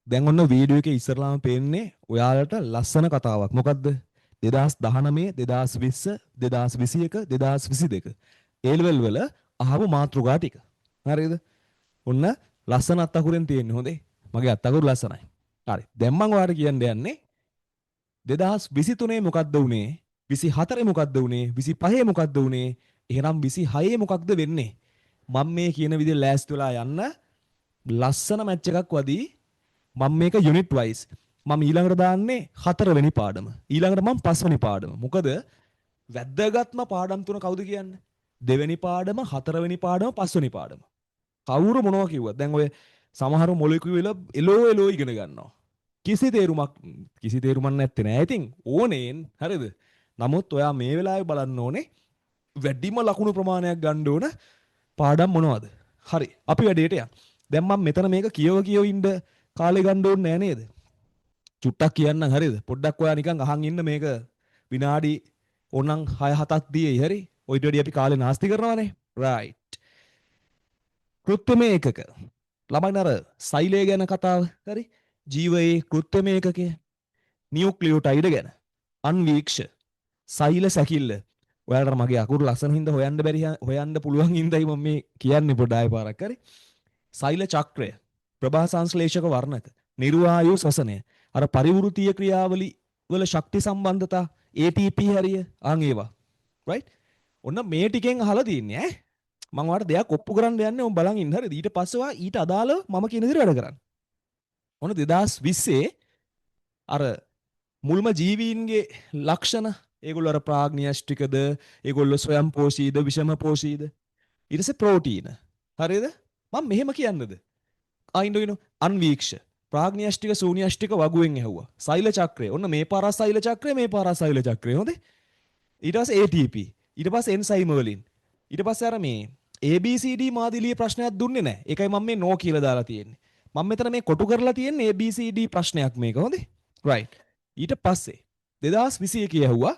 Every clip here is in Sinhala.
දැන් ඔන්න වීඩියෝ එකේ ඉස්සරලාම පේන්නේ ඔයාලට ලස්සන කතාවක්. මොකද්ද? 2019 2020 2021 2022 ඒ ලෙවල් වල අහපු මාතෘකා ටික. හරිද? ඔන්න ලස්සන අත්අකුරෙන් තියෙන්නේ හොඳේ. මගේ අත්අකුරු ලස්සනයි. හරි. දැන් මම ඔයාලට කියන්න යන්නේ 2023 මොකද්ද උනේ? 24 මොකද්ද උනේ? 25 මොකද්ද උනේ? එහෙනම් 26 මොකක්ද වෙන්නේ? මම මේ කියන විදිහ ලෑස්ති වෙලා යන්න ලස්සන මැච් එකක් වදී මම මේක යුනිට් වයිස් මම ඊළඟට දාන්නේ 4 වෙනි පාඩම. ඊළඟට මම 5 වෙනි පාඩම. මොකද වැද්දගත්ම පාඩම් තුන කවුද කියන්නේ? දෙවෙනි පාඩම, 4 වෙනි පාඩම, 5 වෙනි පාඩම. කවුරු මොනවා කිව්වත් දැන් ඔය සමහරු මොලිකියුල එලෝ එලෝ ඉගෙන ගන්නවා. කිසි තේරුමක් නැත්තේ නෑ. ඉතින් ඕනේන් හරිද? නමුත් ඔයා මේ වෙලාවේ බලන්න ඕනේ වැඩිම ලකුණු ප්‍රමාණයක් ගන්න ඕන පාඩම් මොනවද? හරි. අපි වැඩේට යන්න. දැන් මම මෙතන මේක කියව ඉන්න කාලේ ගන්න ඕනේ නෑ නේද? චුට්ටක් කියන්නම් හරිද? පොඩ්ඩක් ඔයා නිකන් අහන් ඉන්න මේක විනාඩි ඕනනම් 6 7ක් දීයි හරි. ඔයිට වැඩි අපි කාලේ නාස්ති කරනවානේ. right. කෘත්‍රිම ඒකක. ළමයින් අර සෛලය ගැන කතාව හරි. ජීවයේ කෘත්‍රිම ඒකකය. නියුක්ලියෝටයිඩ ගැන. අන්වීක්ෂ. සෛල සැකිල්ල. ඔයාලට මගේ අකුරු ලස්සන හින්දා හොයන්න බැරි හොයන්න පුළුවන් හින්දායි මම මේ කියන්නේ පොඩ්ඩ ආයෙ පාරක් හරි. සෛල චක්‍රය. ප්‍රභා සංශ්ලේෂක වර්ණක. නිර්වායු ශ්වසනය. අර පරිවෘත්තීය ක්‍රියාවලි වල ශක්ති සම්බන්ධතා ATP හරිය ආන් ඒවා. right? ඔන්න මේ ටිකෙන් අහලා තියන්නේ ඈ. මම ඔයාලට දෙයක් ඔප්පු කරන්න යන්නේ උන් බලන් ඉන්න හරිද? ඊට පස්සේ ඔයා ඊට අදාළව මම කියන විදිහට වැඩ කරන්න. ඔන්න 2020 අර මුල්ම ජීවීන්ගේ ලක්ෂණ ඒගොල්ලෝ අර ප්‍රාග්නියෂ්ටිකද ඒගොල්ලෝ ස්වයං පෝෂීද විෂම පෝෂීද ඊට පස්සේ ප්‍රෝටීන හරිද මම මෙහෙම කියන්නද අයින්ඩෝයිනෝ අන්වීක්ෂ ප්‍රාග්නියෂ්ටික ශූන්‍යෂ්ටික වගුවෙන් ඇහුවා සෛල චක්‍රය ඔන්න මේ පාරා සෛල චක්‍රය මේ පාරා සෛල චක්‍රය හොඳේ ඊට පස්සේ ATP ඊට පස්සේ එන්සයිම වලින් ඊට පස්සේ අර මේ ABCD මාදිලිය ප්‍රශ්නයක් දුන්නේ නැහැ ඒකයි මම මේ නෝ කියලා දාලා තියෙන්නේ මම මෙතන මේ කොටු කරලා තියෙන්නේ ABCD ප්‍රශ්නයක් මේක හොඳේ right ඊට පස්සේ 2021 ඇහුවා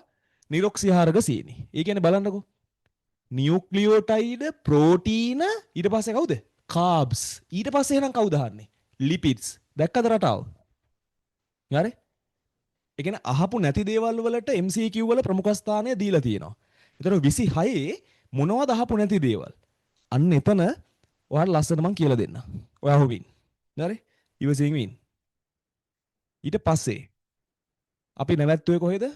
නිරොක්සිහාරක සීනි. ඒ කියන්නේ බලන්නකෝ. නියුක්ලියෝටයිඩ ප්‍රෝටීන ඊට පස්සේ කවුද? කාබ්ස්. ඊට පස්සේ එහෙනම් කවුද අහන්නේ? ලිපිඩ්ස්. දැක්කද රටාව? හරි? ඒ කියන්නේ අහපු නැති දේවල් වලට MCQ වල ප්‍රමුඛ ස්ථානය දීලා තියෙනවා. ඒතර 26 මොනවද අහපු නැති දේවල්? අන්න එතන ඔයාලට ලස්සන මං කියලා දෙන්න. ඔයා හොවින්. හරි? ඉවසින් වින්. ඊට පස්සේ අපි නැවැත්තුවේ කොහෙද?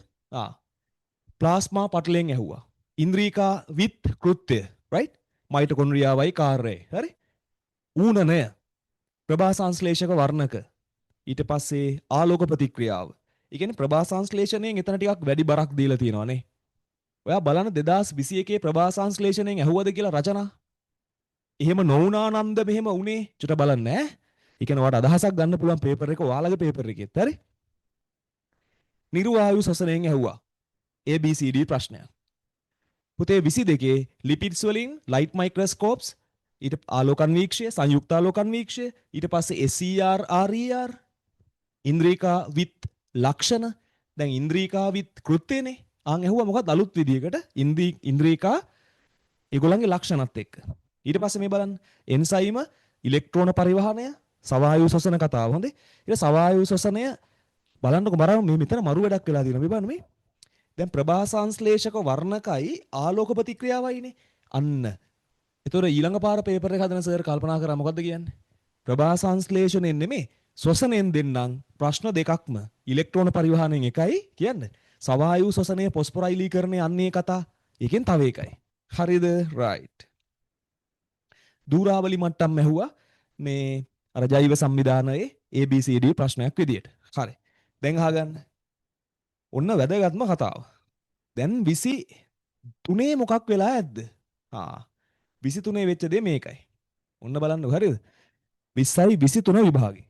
ප්ලාස්මා පටලයෙන් ඇහුවා. ඉන්ද්‍රීකා විත් කෘත්‍ය right මයිටොකොන්ඩ්‍රියාවයි කාර්යය හරි ඌනනය ප්‍රභා සංශ්ලේෂක වර්ණක ඊට පස්සේ ආලෝක ප්‍රතික්‍රියාව. ඒ කියන්නේ ප්‍රභා සංශ්ලේෂණයෙන් එතන ටිකක් වැඩි බරක් දීලා තියෙනවානේ. ඔයා බලන්න 2021 ප්‍රභා සංශ්ලේෂණයෙන් ඇහුවද කියලා රචනා. එහෙම නොවුනානන්ද මෙහෙම උනේ චුට බලන්න ඈ. ඒ කියන්නේ ඔයාලට අදහසක් ගන්න පුළුවන් පේපර් එක ඔයාලගේ පේපර් එකෙත් හරි. නිර්වායු ශසනයෙන් ඇහුවා. ABCD ප්‍රශ්නයක්. පුතේ 22 ලිපිඩ්ස් වලින් ලයිට් මයික්‍රොස්කෝප්ස් ඊට ආලෝකන්වීක්ෂය සංයුක්ත ආලෝකන්වීක්ෂය ඊට පස්සේ SER RER ඉන්ද්‍රිකා විත් ලක්ෂණ දැන් ඉන්ද්‍රිකා විත් කෘත්‍යනේ ආන් ඇහුවා මොකක්ද අලුත් විදියකට ඉන්ද්‍රිකා ඒගොල්ලන්ගේ ලක්ෂණත් එක්ක ඊට පස්සේ මේ බලන්න එන්සයිම ඉලෙක්ට්‍රෝන පරිවහනය සවායු ශ්වසන කතාව හොඳේ ඊට සවායු ශ්වසනය බලන්නකො මරම මේ මෙතන මරු වැඩක් වෙලා තියෙනවා මේ බලන්න මේ දැන් ප්‍රභා සංශ්ලේෂක වර්ණකයි ආලෝක ප්‍රතික්‍රියාවයිනේ අන්න. ඒතොර ඊළඟ පාර පේපර් එක හදන සර් කල්පනා කරා මොකද්ද කියන්නේ? ප්‍රභා සංශ්ලේෂණයෙන් නෙමෙයි ශ්වසනයෙන් දෙන්නම් ප්‍රශ්න දෙකක්ම ඉලෙක්ට්‍රෝන පරිවහණයෙන් එකයි කියන්නේ. සවායු ශ්වසනය පොස්පොරයිලීකරණය අන්නේ කතා. එකෙන් තව එකයි. හරිද? right. දූරාවලි මට්ටම් ඇහුවා මේ අර ජෛව සංවිධානයේ ABCD ප්‍රශ්නයක් විදියට. හරි. දැන් අහගන්න. ඔන්න වැදගත්ම කතාව. දැන් 23 මොකක් වෙලා ඇද්ද? 23 වෙච්ච දේ මේකයි. ඔන්න බලන්න හරිද? 20යි 23 විභාගේ.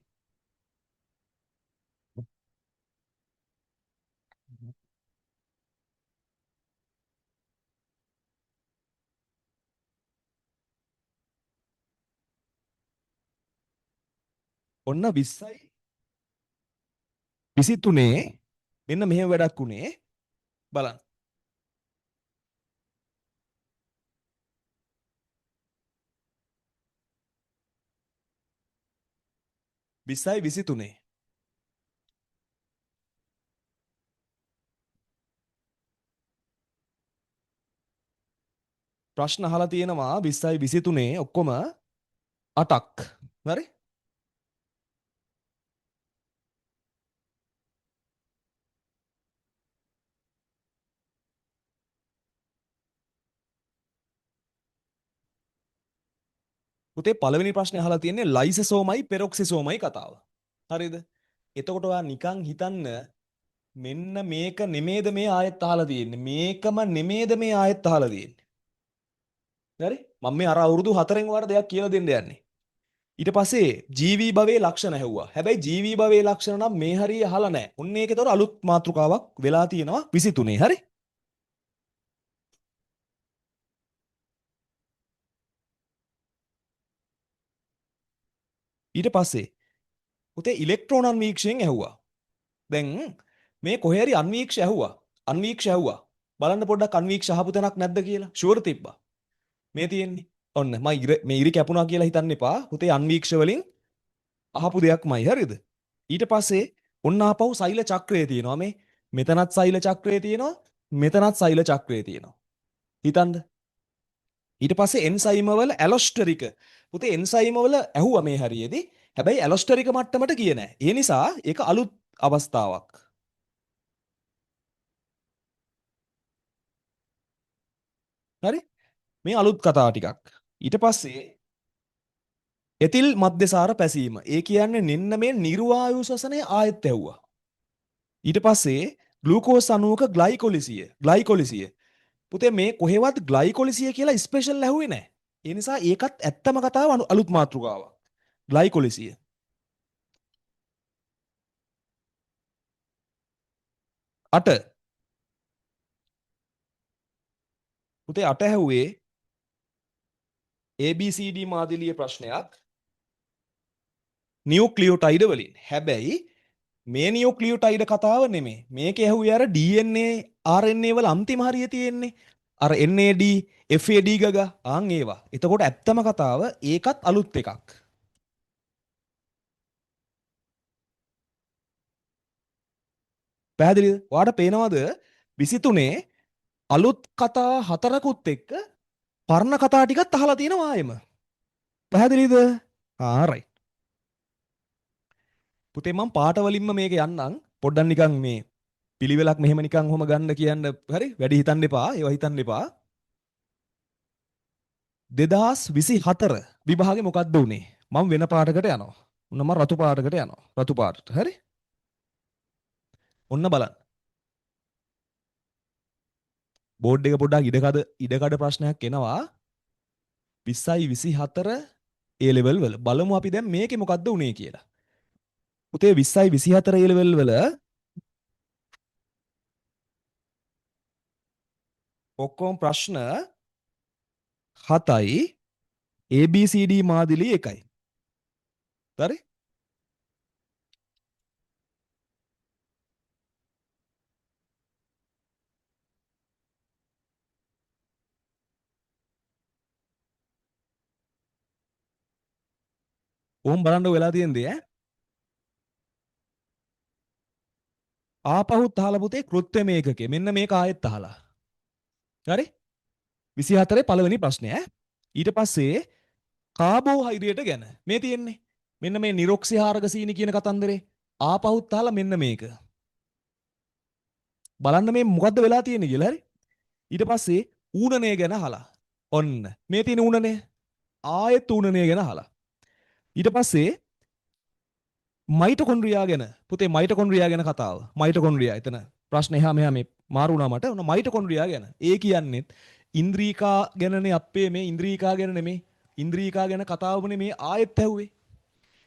ඔන්න 20යි 23 මෙන්න මෙහෙම වැඩක් උනේ බලන්න. 20යි 23. ප්‍රශ්න අහලා තියෙනවා 20යි 23 ඔක්කොම 8ක්. හරි? පුතේ පළවෙනි ප්‍රශ්නේ අහලා තියෙන්නේ ලයිසෝසෝමයි පෙරොක්සිසෝමයි කතාව. හරිද? එතකොට ඔයා නිකන් හිතන්න මෙන්න මේක නෙමේද මේ ආයෙත් අහලා තියෙන්නේ. මේකම නෙමේද මේ ආයෙත් අහලා තියෙන්නේ. හරි? මම මේ අර අවුරුදු 4න් වාර දෙයක් කියලා දෙන්න යන්නේ. ඊට පස්සේ ජීවී භවයේ ලක්ෂණ ඇහුවා. හැබැයි ජීවී භවයේ ලක්ෂණ නම් මේ හරිය අහලා නැහැ. ඔන්න ඒකේතොර අලුත් මාතෘකාවක් වෙලා තියෙනවා 23. හරි? ඊට පස්සේ පුතේ ඉලෙක්ට්‍රෝන අන්වීක්ෂයෙන් ඇහුවා. දැන් මේ කොහේ හරි අන්වීක්ෂ ඇහුවා. අන්වීක්ෂ ඇහුවා. බලන්න පොඩ්ඩක් අන්වීක්ෂ අහපු තැනක් නැද්ද කියලා. ෂුවර් තිබ්බා. මේ තියෙන්නේ. ඔන්න මේ ඉරි කැපුණා කියලා හිතන්න එපා. පුතේ අන්වීක්ෂ වලින් අහපු දෙයක්මයි. හරිද? ඊට පස්සේ ඔන්න ආපහු සෛල චක්‍රය තියෙනවා මේ. මෙතනත් සෛල චක්‍රය තියෙනවා. මෙතනත් සෛල චක්‍රය තියෙනවා. හිතන්න. ඊට පස්සේ එන්සයිම වල ඇලොස්ටරික. පුතේ එන්සයිම වල ඇහුවා මේ හරියේදී. හැබැයි ඇලොස්ටරික මට්ටමට ගියේ නැහැ. ඒ නිසා ඒක අලුත් අවස්ථාවක්. හරි? මේ අලුත් කතා ටිකක්. ඊට පස්සේ එතිල් මධ්‍යසාර පැසීම. ඒ කියන්නේ නින්න මේ නිර්වායු ශ්වසනය ආයෙත් ඇහුවා. ඊට පස්සේ ග්ලූකෝස් අණුවක ග්ලයිකොලිසිය. පුතේ මේ කොහෙවත් ග්ලයිකොලිසිය කියලා ස්පෙෂල් ඇහුවේ නැහැ. ඒ නිසා ඒකත් ඇත්තම කතාව අලුත් මාතෘකාවක්. ග්ලයිකොලිසිය. 8. පුතේ 8 ඇහුවේ ABCD මාදිලිය ප්‍රශ්නයක්. නියුක්ලියෝටයිඩ වලින්. හැබැයි මේ නියුක්ලියෝටයිඩ කතාව නෙමෙයි. මේක ඇහුවේ අර DNA RNA වල අන්තිම හරිය තියෙන්නේ. අර NAD FAD ගග ආන් ඒවා. එතකොට ඇත්තම කතාව ඒකත් අලුත් එකක්. පැහැදිලිද? ඔයාට පේනවද 23 අලුත් කතා 4කුත් එක්ක පරණ කතා ටිකත් අහලා තියෙනවා ආයෙම. පැහැදිලිද? right. පුතේ මම පාට වලින්ම මේක යන්නම්. පොඩ්ඩක් නිකන් මේ පිළිවෙලක් මෙහෙම නිකන් ඔහම ගන්න කියන්න හරි වැඩි හිතන්න එපා. ඒවා හිතන්න එපා. 2024 විභාගේ මොකද්ද උනේ? මම වෙන පාටකට යනවා. ඔන්න මම රතු පාටකට යනවා. රතු පාටට. හරි? ඔන්න බලන්න. බෝඩ් එක පොඩ්ඩක් ඉඩකඩ ප්‍රශ්නයක් එනවා. 20යි 24 A level වල බලමු අපි දැන් මේකේ මොකද්ද උනේ කියලා. පුතේ 20යි 24 A level වල ඔක්කොම ප්‍රශ්න 7යි ABCD මාදිලි 1යි. හරි? ඕම් බලන්න වෙලා තියෙන්නේ ඈ. ආපහුත් අහලා පුතේ කෘත්‍ය මේකකේ. මෙන්න මේක ආයෙත් අහලා. හරි? 24 පළවෙනි ප්‍රශ්නය ඈ. ඊට පස්සේ කාබෝහයිඩ්‍රේට් ගැන මේ තියෙන්නේ. මෙන්න මේ නිරොක්සිහාරගසීනි කියන කතන්දරේ. ආපහුත් අහලා මෙන්න මේක. බලන්න මේ මොකද්ද වෙලා තියෙන්නේ කියලා. හරි? ඊට පස්සේ ඌණනය ගැන අහලා. ඔන්න මේ තියෙන ඌණනය. ආයෙත් ඌණනය ගැන අහලා. ඊට පස්සේ මයිටොකොන්ඩ්‍රියා ගැන පුතේ මයිටොකොන්ඩ්‍රියා ගැන කතාව. මයිටොකොන්ඩ්‍රියා එතන ප්‍රශ්න එහා මෙහා මේ මාරු වුණා මට. ඔන්න මයිටොකොන්ඩ්‍රියා ගැන. ඒ කියන්නේත් ඉන්ද්‍රීකා ගැනනේ අපේ මේ ඉන්ද්‍රීකා ගැන නෙමේ. ඉන්ද්‍රීකා ගැන කතාවනේ මේ ආයෙත් ඇහුවේ.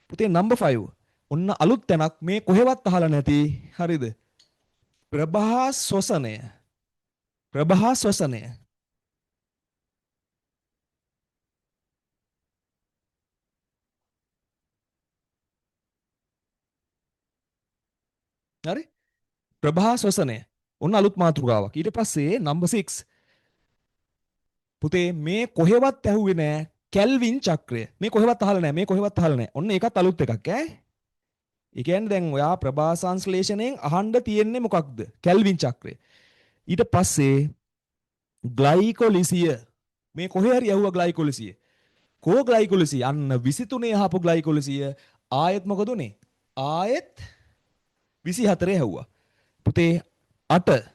පුතේ නම්බර් 5. ඔන්න අලුත් තැනක් මේ කොහෙවත් අහලා නැති. හරිද? ප්‍රභා ශ්වසනය. ප්‍රභා ශ්වසනය. හරි? ප්‍රභා ශ්වසනය. ඔන්න අලුත් මාතෘකාවක්. ඊට පස්සේ නම්බර් 6. පුතේ මේ කොහෙවත් ඇහුවේ නෑ කැල්වින් චක්‍රය. මේ කොහෙවත් අහලා නෑ. මේ කොහෙවත් අහලා නෑ. ඔන්න ඒකත් අලුත් එකක් ඈ. ඒ කියන්නේ දැන් ඔයා ප්‍රභා සංශ්ලේෂණයෙන් අහන්න තියෙන්නේ මොකක්ද? කැල්වින් චක්‍රය. ඊට පස්සේ ග්ලයිකොලිසිය. මේ කොහේ හරි යහුවා ග්ලයිකොලිසිය. කෝ ග්ලයිකොලිසිය? අන්න 23 අහපු ග්ලයිකොලිසිය ආයෙත් මොකද උනේ? ආයෙත් 24 හැව්වා. පුතේ 8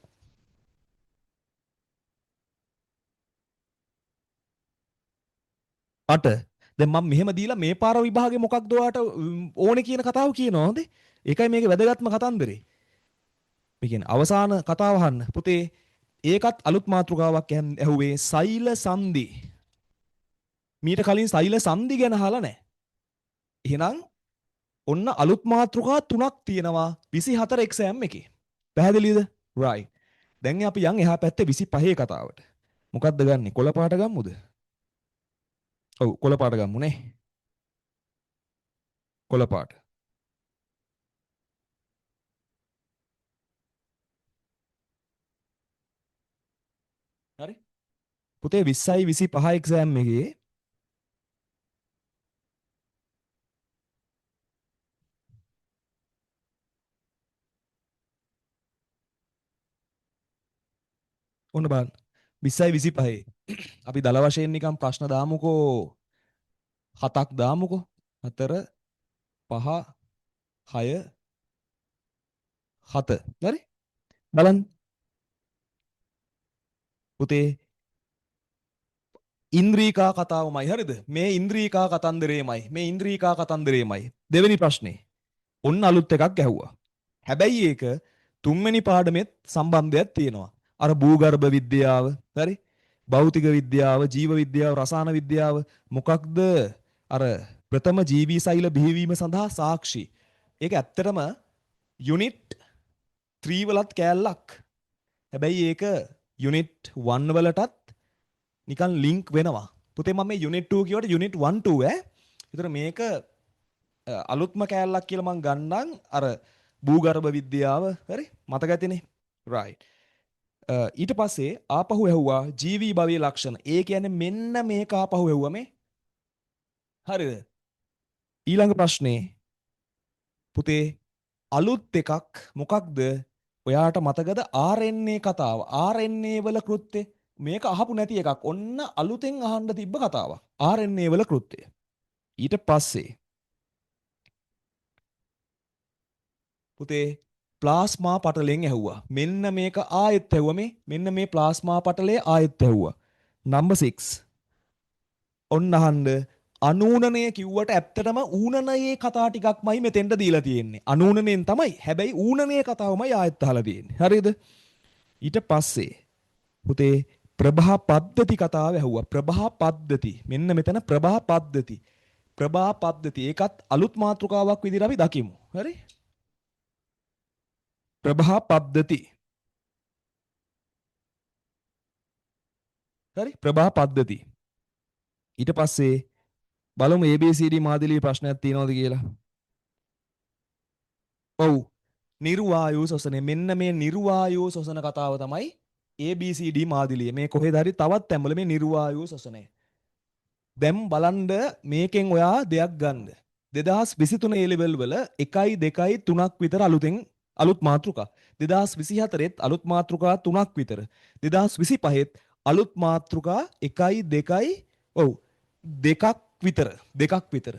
දැන් මම මෙහෙම දීලා මේ පාර විභාගේ මොකක්ද ඔයාට ඕනේ කියන කතාව කියනවා හොඳේ. ඒකයි මේකේ වැදගත්ම කතන්දරේ. මේ කියන්නේ අවසාන කතාව අහන්න. පුතේ ඒකත් අලුත් මාතෘකාවක් ඇහුවේ සෛල සංදි. මීට කලින් සෛල සංදි ගැන අහලා නැහැ. එහෙනම් ඔන්න අලුත් මාතෘකා තුනක් තියෙනවා 24 එක්සෑම් එකේ. පැහැදිලිද? right. දැන් අපි යන් එහා පැත්තේ 25 කතාවට. මොකක්ද ගන්නෙ? කොළ පාට ගම්මුද? ඔව් කොළ පාට ගම්මු නේ. කොළ පාට. හරි. පුතේ 20යි 25 එක්සෑම් එකේ ඔන්න බලන්න 20යි 25 අපි දල වශයෙන් නිකන් ප්‍රශ්න දාමුකෝ 7ක් දාමුකෝ 4 5 6 7 හරි බලන්න පුතේ ඉන්ද්‍රීකා කතාවමයි හරිද මේ ඉන්ද්‍රීකා කතන්දරේමයි මේ ඉන්ද්‍රීකා කතන්දරේමයි දෙවෙනි ප්‍රශ්නේ ඔන්න අලුත් එකක් ඇහුවා හැබැයි ඒක තුන්වෙනි පාඩමෙත් සම්බන්ධයක් තියෙනවා අර භූගර්භ විද්‍යාව හරි භෞතික විද්‍යාව ජීව විද්‍යාව රසායන විද්‍යාව මොකක්ද අර ප්‍රථම ජීවී සෛල බිහිවීම සඳහා සාක්ෂි ඒක ඇත්තටම යුනිට් 3 වලත් කෑල්ලක් හැබැයි ඒක යුනිට් 1 වලටත් නිකන් ලින්ක් වෙනවා පුතේ මම මේ යුනිට් 2 කියවට යුනිට් 1 2 ඈ ඒතර මේක අලුත්ම කෑල්ලක් කියලා මම ගන්නම් අර භූගර්භ විද්‍යාව හරි මතක ඇතිනේ right ඊට පස්සේ ආපහු ඇහුවා ජීවී භවයේ ලක්ෂණ ඒ කියන්නේ මෙන්න මේක ආපහු ඇහුවා මේ හරිද ඊළඟ ප්‍රශ්නේ පුතේ අලුත් එකක් මොකක්ද ඔයාට මතකද RNA කතාව RNA වල කෘත්‍ය මේක අහපු නැති එකක් ඔන්න අලුතෙන් අහන්න තිබ්බ කතාවක් RNA වල කෘත්‍ය ඊට පස්සේ පුතේ ප්ලාස්මා පටලෙන් ඇහුවා මෙන්න මේක ආයෙත් ඇහුවා මේ මෙන්න මේ ප්ලාස්මා පටලේ ආයෙත් ඇහුවා නම්බර් 6 ඔන්න අහන්න අනූනනය කිව්වට ඇත්තටම ඌනනයේ කතා ටිකක්මයි මෙතෙන්ට දීලා තියෙන්නේ අනූනනයෙන් තමයි හැබැයි ඌනනයේ කතාවමයි ආයෙත් අහලා තියෙන්නේ හරිද ඊට පස්සේ පුතේ ප්‍රභා පද්ධති කතාව ඇහුවා ප්‍රභා පද්ධති මෙන්න මෙතන ප්‍රභා පද්ධති ඒකත් අලුත් මාතෘකාවක් විදිහට අපි දකිමු හරි ප්‍රභා පද්ධති හරි ප්‍රභා පද්ධති ඊට පස්සේ බලමු ABCD මාදිලියේ ප්‍රශ්නයක් තියෙනවද කියලා ඔව් නිර්වායු ශ්වසනය මෙන්න මේ නිර්වායු ශ්වසන කතාව තමයි ABCD මාදිලියේ මේ කොහෙද හරි තවත් තැන්වල මේ නිර්වායු ශ්වසනය දැන් බලන්න මේකෙන් ඔයා දෙයක් ගන්න 2023 A level වල 1 2 3ක් විතර අලුත් මාතෘකා 2024ත් අලුත් මාතෘකා 3ක් විතර 2025ත් අලුත් මාතෘකා 1 2 ඔව් දෙකක් විතර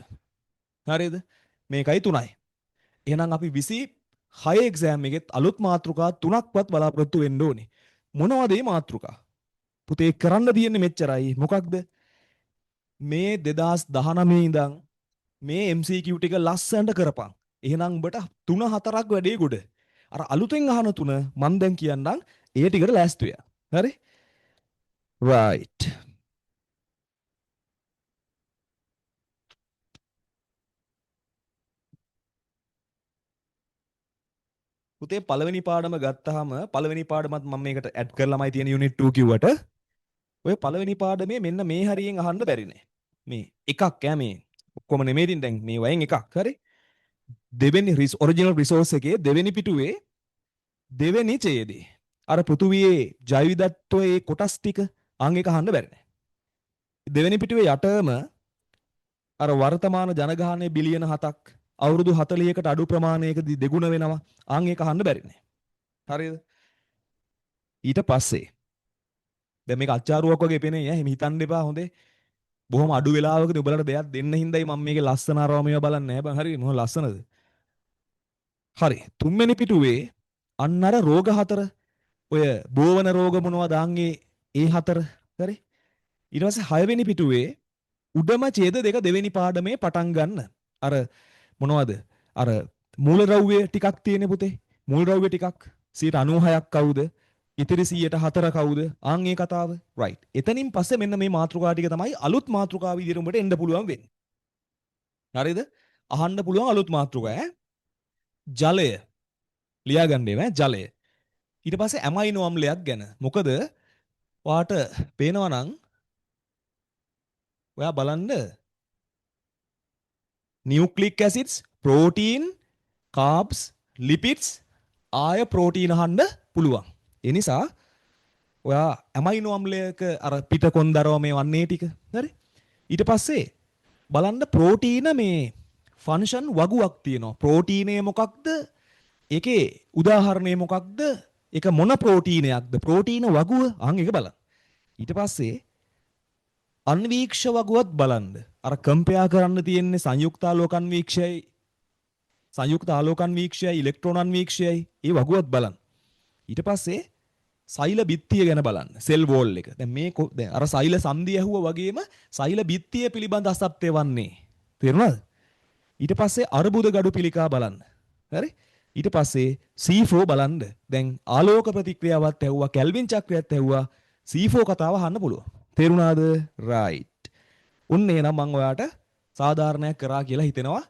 හරිද මේකයි 3යි එහෙනම් අපි 26 එක්සෑම් එකෙත් අලුත් මාතෘකා 3ක්වත් බලාපොරොත්තු වෙන්න ඕනේ මොනවද මේ මාතෘකා පුතේ කරන්න තියෙන්නේ මෙච්චරයි මොකක්ද මේ 2019 ඉඳන් මේ MCQ ටික ලස්සනට කරපන් එහෙනම් උඹට 3-4ක් වැඩේ ගොඩ අර අලුතෙන් අහන 3 මම දැන් කියන්නම් ඒ ටිකට ලෑස්ති වෙන්න හරි right පුතේ පළවෙනි පාඩම ගත්තාම පළවෙනි පාඩමත් මම මේකට ඇඩ් කරලාමයි තියෙන යුනිට් 2 කිව්වට ඔය පළවෙනි පාඩමේ මෙන්න මේ හරියෙන් අහන්න බැරි නේ මේ එකක් ඈ මේ ඔක්කොම නෙමෙයි දැන් මේ වයින් එකක් හරි දෙවෙනි ඔරිජිනල් රිසෝස් එකේ දෙවෙනි පිටුවේ දෙවෙනි ඡේදේ අර පෘථුවියේ ජෛවිකත්වයේ කොටස් ටික අං එක අහන්න බැරි නේ දෙවෙනි පිටුවේ යටම අර වර්තමාන ජනගහනය බිලියන 7ක් අවුරුදු 40කට අඩු ප්‍රමාණයකදී දෙගුණ වෙනවා. ආන් ඒක අහන්න බැරි නේ. හරිද? ඊට පස්සේ දැන් මේක අච්චාරුවක් වගේ පේන්නේ ඈ. එහෙම හිතන්න එපා හොඳේ. බොහොම අඩු වෙලාවකදී ඔයාලට දෙයක් දෙන්න හින්දායි මම මේකේ ලස්සන අරව මේවා බලන්නේ නැහැ බං. හරි මොන ලස්සනද? හරි. තුන්වෙනි පිටුවේ අන්න අර රෝග හතර ඔය බෝවන රෝග මොනවද ආන්ගේ ඒ හතර. හරි. ඊට පස්සේ හයවෙනි පිටුවේ උඩම ඡේද දෙක දෙවෙනි පාඩමේ පටන් ගන්න. අර මොනවද? අර මූලද්‍රව්‍ය ටිකක් තියෙන පුතේ. මූලද්‍රව්‍ය ටිකක් 96ක් කවුද? ඉතිරි 104 කවුද? ආන් ඒ කතාව. රයිට්. එතනින් පස්සේ මෙන්න මේ මාතෘකා ටික තමයි අලුත් මාතෘකා විදිහට උඹට එන්න පුළුවන් වෙන්නේ. හරිද? අහන්න පුළුවන් අලුත් මාතෘකා ඈ. ජලය. ලියාගන්න ඒවා ජලය. ඊට පස්සේ ඇමයිනෝ අම්ලයක් ගැන. මොකද ඔයාට පේනවා නම් ඔයා බලන්න නියුක්ලික් ඇසිඩ්ස්, ප්‍රෝටීන්, කාබ්ස්, ලිපිඩ්ස් ආය ප්‍රෝටීන අහන්න පුළුවන්. ඒ නිසා ඔයා ඇමයිනෝ අම්ලයක අර පිටකොන්දරව මේ වන්නේ ටික. හරි? ඊට පස්සේ බලන්න ප්‍රෝටීන මේ ෆන්ක්ෂන් වගුවක් තියෙනවා. ප්‍රෝටීනය මොකක්ද? ඒකේ උදාහරණය මොකක්ද? ඒක මොන ප්‍රෝටීනයක්ද? ප්‍රෝටීන වගුව අහන් එක බලන්න. ඊට පස්සේ අන්වීක්ෂ වගුවත් බලන්න. අර කම්පෙයා කරන්න තියෙන්නේ සංයුක්ත ආලෝක අන්වීක්ෂයයි සංයුක්ත ආලෝක අන්වීක්ෂයයි ඉලෙක්ට්‍රෝන අන්වීක්ෂයයි ඒ වගුවත් බලන්න. ඊට පස්සේ සෛල බිත්තිය ගැන බලන්න. සෙල් වෝල් එක. දැන් මේ දැන් අර සෛල සන්ධිය ඇහුවා වගේම සෛල බිත්තිය පිළිබඳ අසත්‍ය වන්නේ. තේරුණාද? ඊට පස්සේ අර්බුද ගඩු පිළිකා බලන්න. හරි? ඊට පස්සේ C4 බලන්න. දැන් ආලෝක ප්‍රතික්‍රියාවත් ඇහුවා, කැල්වින් චක්‍රයත් ඇහුවා. C4 කතාව අහන්න පුළුවන්. තේරුණාද? රයිට්. උන්නේ නම් මම ඔයාට සාධාරණයක් කරා කියලා හිතෙනවා.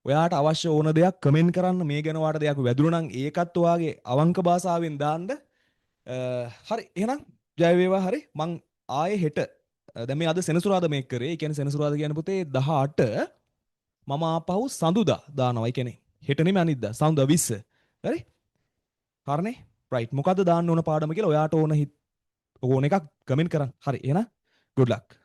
ඔයාට අවශ්‍ය ඕන දෙයක් කමෙන්ට් කරන්න. මේ ගැන ඔයාට දෙයක් වැදුණා නම් ඒකත් ඔයාගේ අවංක භාෂාවෙන් දාන්න. හරි එහෙනම් ජය වේවා. හරි මං ආයේ හෙට දැන් මේ අද සෙනසුරාදා මේක කරේ. ඒ කියන්නේ සෙනසුරාදා කියන්නේ පුතේ 18 මම ආපහු සඳුදා දානවා. ඒ කියන්නේ හෙට නෙමෙයි අනිද්දා. සඳුදා 20. හරි? හරිනේ? රයිට්. මොකද්ද දාන්න ඕන පාඩම කියලා ඔයාට ඕන එකක් කමෙන්ට් කරන්න. හරි එහෙනම් good luck.